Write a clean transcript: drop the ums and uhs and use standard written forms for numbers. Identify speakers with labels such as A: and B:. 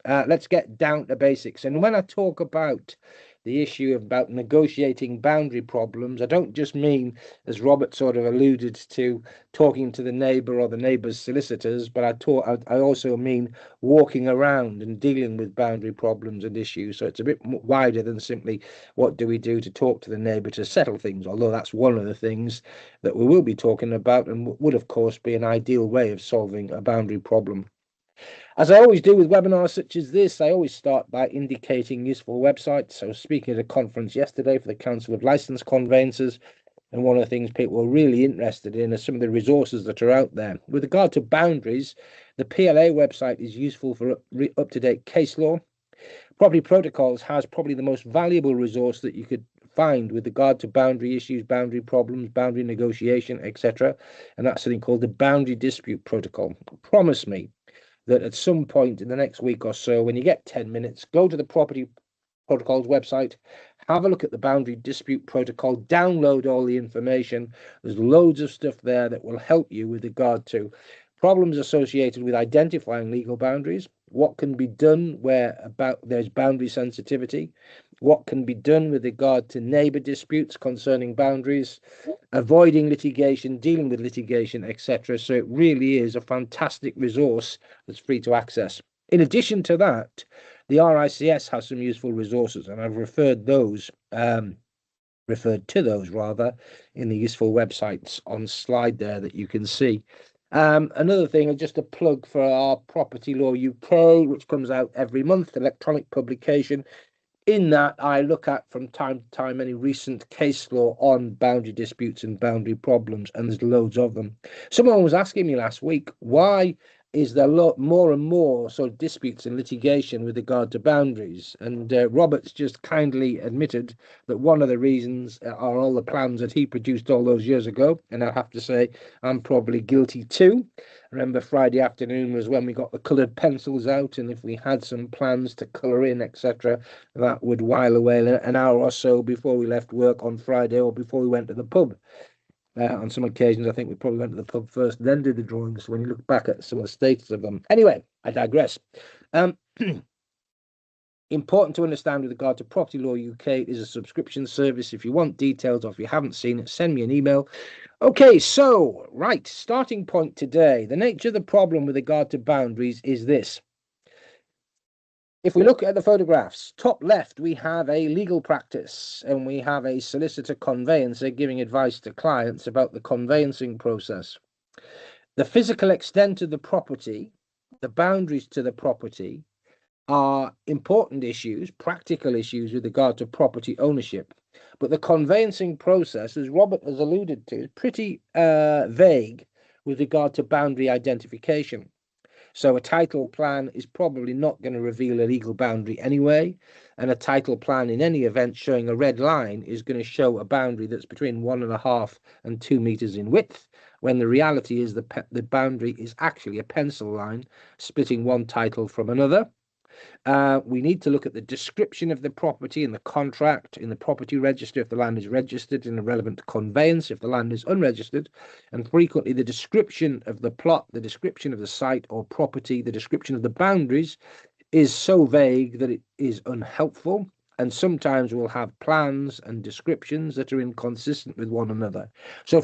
A: let's get down to basics. And when I talk about the issue about negotiating boundary problems, I don't just mean, as Robert sort of alluded to, talking to the neighbour or the neighbour's solicitors, but I also mean walking around and dealing with boundary problems and issues. So it's a bit wider than simply what do we do to talk to the neighbour to settle things, although that's one of the things that we will be talking about and would, of course, be an ideal way of solving a boundary problem. As I always do with webinars such as this, I always start by indicating useful websites. So speaking at a conference yesterday for the Council of Licensed Conveyancers, and one of the things people were really interested in are some of the resources that are out there. With regard to boundaries, the PLA website is useful for up-to-date case law. Property Protocols has probably the most valuable resource that you could find with regard to boundary issues, boundary problems, boundary negotiation, etc. And that's something called the Boundary Dispute Protocol. Promise me that at some point in the next week or so, when you get 10 minutes, go to the Property Protocols website, have a look at the Boundary Dispute Protocol, download all the information. There's loads of stuff there that will help you with regard to problems associated with identifying legal boundaries, what can be done where there's boundary sensitivity, what can be done with regard to neighbour disputes concerning boundaries, avoiding litigation, dealing with litigation, etc. So it really is a fantastic resource that's free to access. In addition to that, the RICS has some useful resources, and I've referred to those rather in the useful websites on slide there that you can see. Another thing, just a plug for our Property Law UK, which comes out every month, electronic publication. In that, I look at from time to time any recent case law on boundary disputes and boundary problems, and there's loads of them. Someone was asking me last week, why is there more and more sort of disputes and litigation with regard to boundaries? And Robert's just kindly admitted that one of the reasons are all the plans that he produced all those years ago. And I have to say, I'm probably guilty too. I remember Friday afternoon was when we got the coloured pencils out, and if we had some plans to colour in, etc., that would while away an hour or so before we left work on Friday or before we went to the pub. On some occasions, I think we probably went to the pub first, then did the drawings when you look back at some of the status of them. Anyway, I digress. Important to understand with regard to Property Law UK is a subscription service. If you want details or if you haven't seen it, send me an email. Okay, so, right, starting point today. The nature of the problem with regard to boundaries is this. If we look at the photographs, top left, we have a legal practice and we have a solicitor conveyancer giving advice to clients about the conveyancing process. The physical extent of the property, the boundaries to the property, are important issues, practical issues with regard to property ownership. But the conveyancing process, as Robert has alluded to, is pretty vague with regard to boundary identification. So a title plan is probably not going to reveal a legal boundary anyway, and a title plan in any event showing a red line is going to show a boundary that's between 1.5 and 2 meters in width, when the reality is the boundary is actually a pencil line splitting one title from another. We need to look at the description of the property in the contract, in the property register if the land is registered, in the relevant conveyance if the land is unregistered, and frequently the description of the plot, the description of the site or property, the description of the boundaries is so vague that it is unhelpful, and sometimes we'll have plans and descriptions that are inconsistent with one another. So